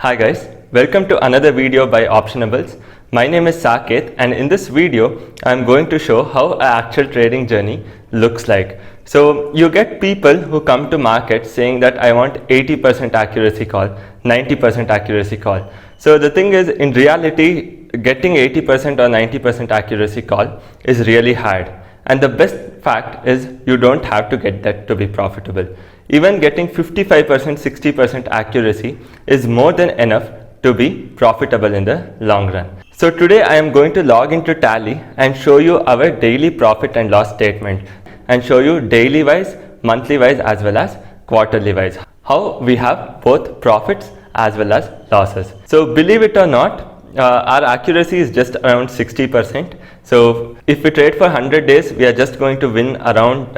Hi guys, welcome to another video by Optionables. My name is Saket, and in this video I am going to show how an actual trading journey looks like. So you get people who come to market saying that I want 80% accuracy call, 90% accuracy call. So the thing is, in reality, getting 80% or 90% accuracy call is really hard. And the best fact is you don't have to get that to be profitable. Even getting 55%, 60% accuracy is more than enough to be profitable in the long run. So today I am going to log into Tally and show you our daily profit and loss statement and show you daily wise, monthly wise as well as quarterly wise, how we have both profits as well as losses. So believe it or not, our accuracy is just around 60%. So if we trade for 100 days, we are just going to win around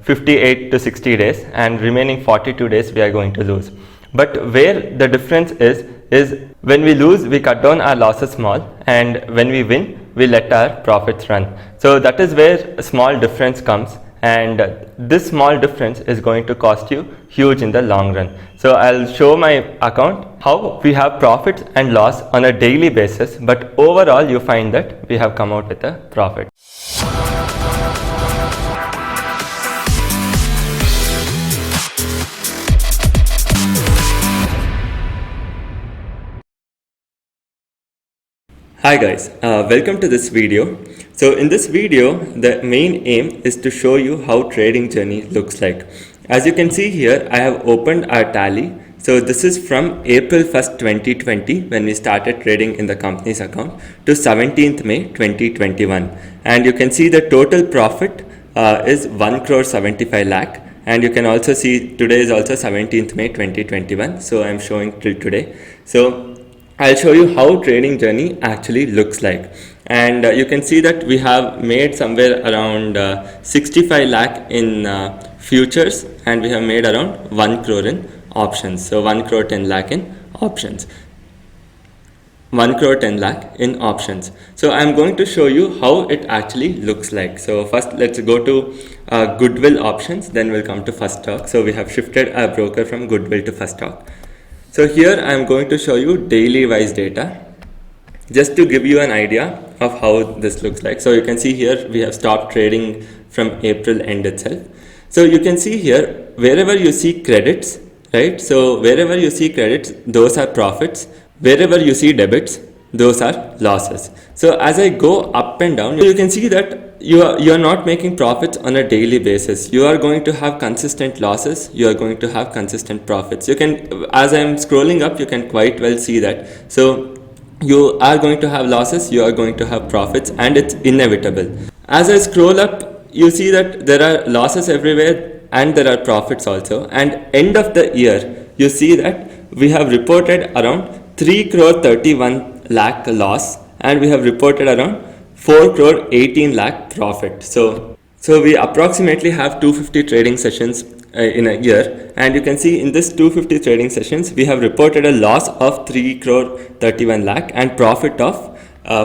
58 to 60 days, and remaining 42 days we are going to lose. But where the difference is when we lose, we cut down our losses small, and when we win, we let our profits run. So that is where a small difference comes, and this small difference is going to cost you huge in the long run. So I'll show my account how we have profits and loss on a daily basis, but overall you find that we have come out with a profit. Hi guys, welcome to this video. So in this video, the main aim is to show you how trading journey looks like. As you can see here, I have opened our Tally. So this is from April 1st, 2020 when we started trading in the company's account to 17th May 2021. And you can see the total profit is 1 crore 75 lakh. And you can also see today is also 17th May 2021. So I'm showing till today. So I'll show you how trading journey actually looks like. And you can see that we have made somewhere around 65 lakh in futures, and we have made around 1 crore in options. So 1 crore 10 lakh in options. 1 crore 10 lakh in options. So I'm going to show you how it actually looks like. So first let's go to Goodwill options, then we'll come to First Stock. So we have shifted our broker from Goodwill to First Stock. So here I am going to show you daily wise data just to give you an idea of how this looks like. So you can see here we have stopped trading from April end itself. So you can see here wherever you see credits, right? So wherever you see credits, those are profits. Wherever you see debits, those are losses. So as I go up and down, you can see that you are not making profits on a daily basis. You are going to have consistent losses. You are going to have consistent profits. You can, as I am scrolling up, you can quite well see that. So you are going to have losses, you are going to have profits, and it's inevitable. As I scroll up, you see that there are losses everywhere and there are profits also. And end of the year, you see that we have reported around 3 crore 31 lakh loss, and we have reported around 4 crore 18 lakh profit. So we approximately have 250 trading sessions in a year, and you can see in this 250 trading sessions we have reported a loss of 3 crore 31 lakh and profit of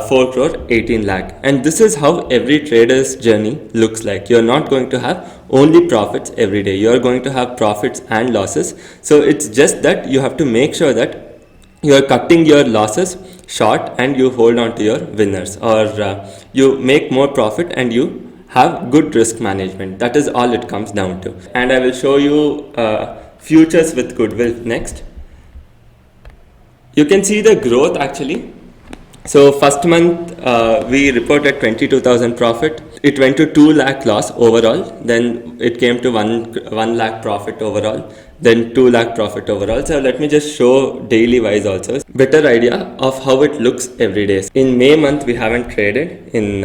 4 crore 18 lakh. And this is how every trader's journey looks like. You're not going to have only profits every day. You're going to have profits and losses. So it's just that you have to make sure that you're cutting your losses short and you hold on to your winners, or you make more profit and you have good risk management. That is all it comes down to. And I will show you futures with Goodwill next. You can see the growth actually. So first month we reported 22,000 profit. It went to 2 lakh loss overall. Then it came to 1 lakh profit overall. Then 2 lakh profit overall. So let me just show daily wise also. Better idea of how it looks every day. In May month we haven't traded in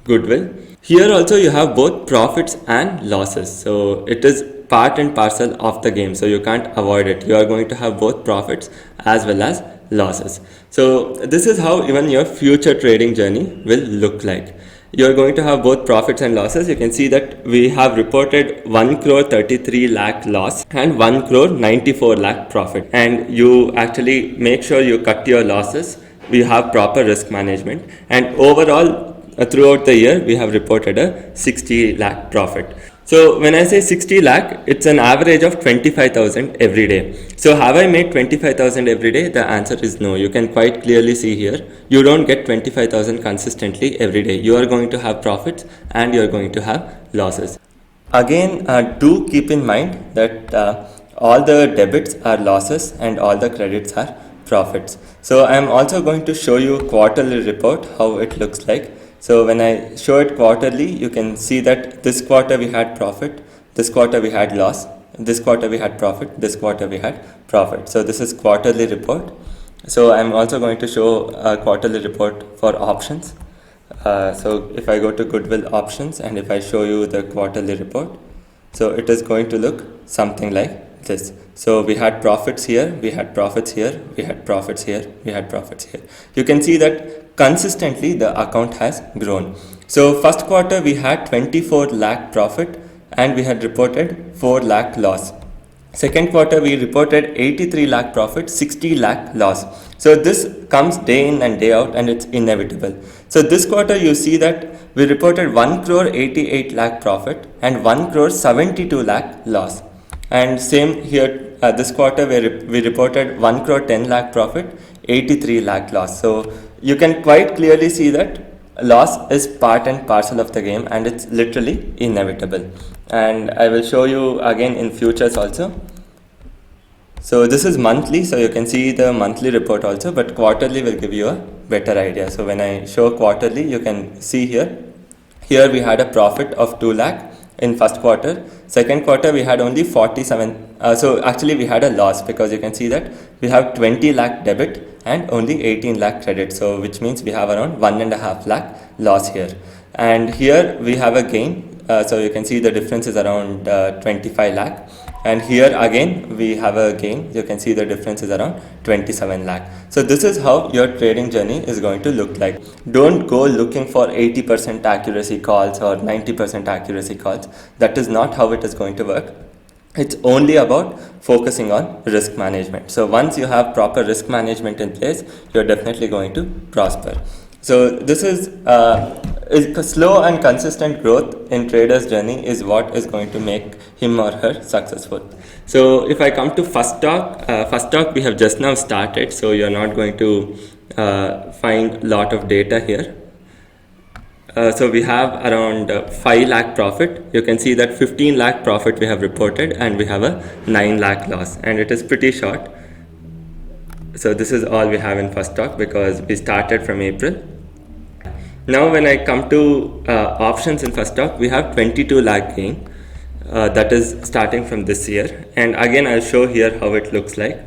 Goodwill. Here also you have both profits and losses. So it is part and parcel of the game. So you can't avoid it. You are going to have both profits as well as losses. So this is how even your future trading journey will look like. You are going to have both profits and losses. You can see that we have reported 1 crore 33 lakh loss and 1 crore 94 lakh profit. And you actually make sure you cut your losses. We have proper risk management, and overall throughout the year we have reported a 60 lakh profit. So when I say 60 lakh, it's an average of 25,000 every day. So have I made 25,000 every day? The answer is no. You can quite clearly see here, you don't get 25,000 consistently every day. You are going to have profits and you are going to have losses. Again, do keep in mind that all the debits are losses and all the credits are profits. So I am also going to show you quarterly report, how it looks like. So when I show it quarterly, you can see that this quarter we had profit, this quarter we had loss, this quarter we had profit, this quarter we had profit. So this is quarterly report. So I'm also going to show a quarterly report for options. So if I go to goodwill options and if I show you the quarterly report, so it is going to look something like this. So we had profits here, we had profits here, we had profits here, we had profits here. You can see that consistently the account has grown. So first quarter we had 24 lakh profit and we had reported 4 lakh loss. Second quarter we reported 83 lakh profit, 60 lakh loss. So this comes day in and day out and it's inevitable. So this quarter you see that we reported 1 crore 88 lakh profit and 1 crore 72 lakh loss. And same here, this quarter we reported 1 crore 10 lakh profit, 83 lakh loss. So you can quite clearly see that loss is part and parcel of the game and it's literally inevitable. And I will show you again in futures also. So this is monthly, so you can see the monthly report also, but quarterly will give you a better idea. So when I show quarterly, you can see here we had a profit of 2 lakh in first quarter. Second quarter we had only 47, so actually we had a loss because you can see that we have 20 lakh debit and only 18 lakh credit, so which means we have around 1.5 lakh loss here. And here we have a gain, so you can see the difference is around 25 lakh. And here again we have a gain, you can see the difference is around 27 lakh. So this is how your trading journey is going to look like. Don't go looking for 80% accuracy calls or 90% accuracy calls. That is not how it is going to work. It's only about focusing on risk management. So once you have proper risk management in place, you're definitely going to prosper. So this is slow and consistent growth in trader's journey is what is going to make him or her successful. So if I come to First Stock we have just now started, so you're not going to find lot of data here. So we have around 5 lakh profit. You can see that 15 lakh profit we have reported and we have a 9 lakh loss, and it is pretty short. So this is all we have in First Stock because we started from April. Now when I come to options in First Stock, we have 22 lakh gain, that is starting from this year, and again I'll show here how it looks like.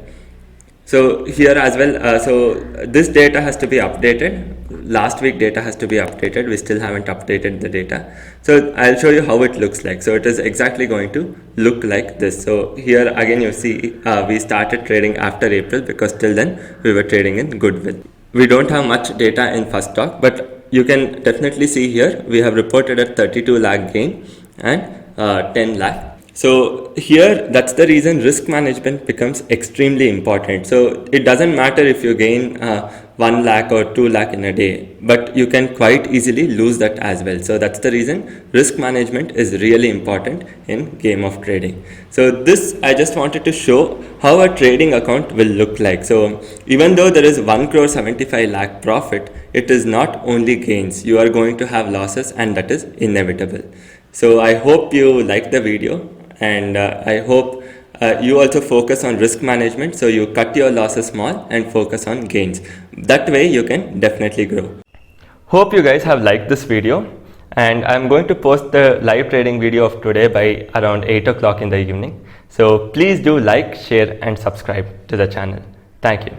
So here as well, so this data has to be updated. Last week data has to be updated. We still haven't updated the data. So I'll show you how it looks like. So it is exactly going to look like this. So here again you see we started trading after April because till then we were trading in goodwill. We don't have much data in First Stock, but you can definitely see here we have reported a 32 lakh gain and 10 lakh. So here that's the reason risk management becomes extremely important. So it doesn't matter if you gain 1 lakh or 2 lakh in a day, but you can quite easily lose that as well. So that's the reason risk management is really important in game of trading. So this I just wanted to show how a trading account will look like. So even though there is 1 crore 75 lakh profit, it is not only gains. You are going to have losses, and that is inevitable. So I hope you like the video, and I hope you also focus on risk management, so you cut your losses small and focus on gains. That way you can definitely grow. Hope you guys have liked this video, and I'm going to post the live trading video of today by around 8 o'clock in the evening. So please do like, share and subscribe to the channel. Thank you.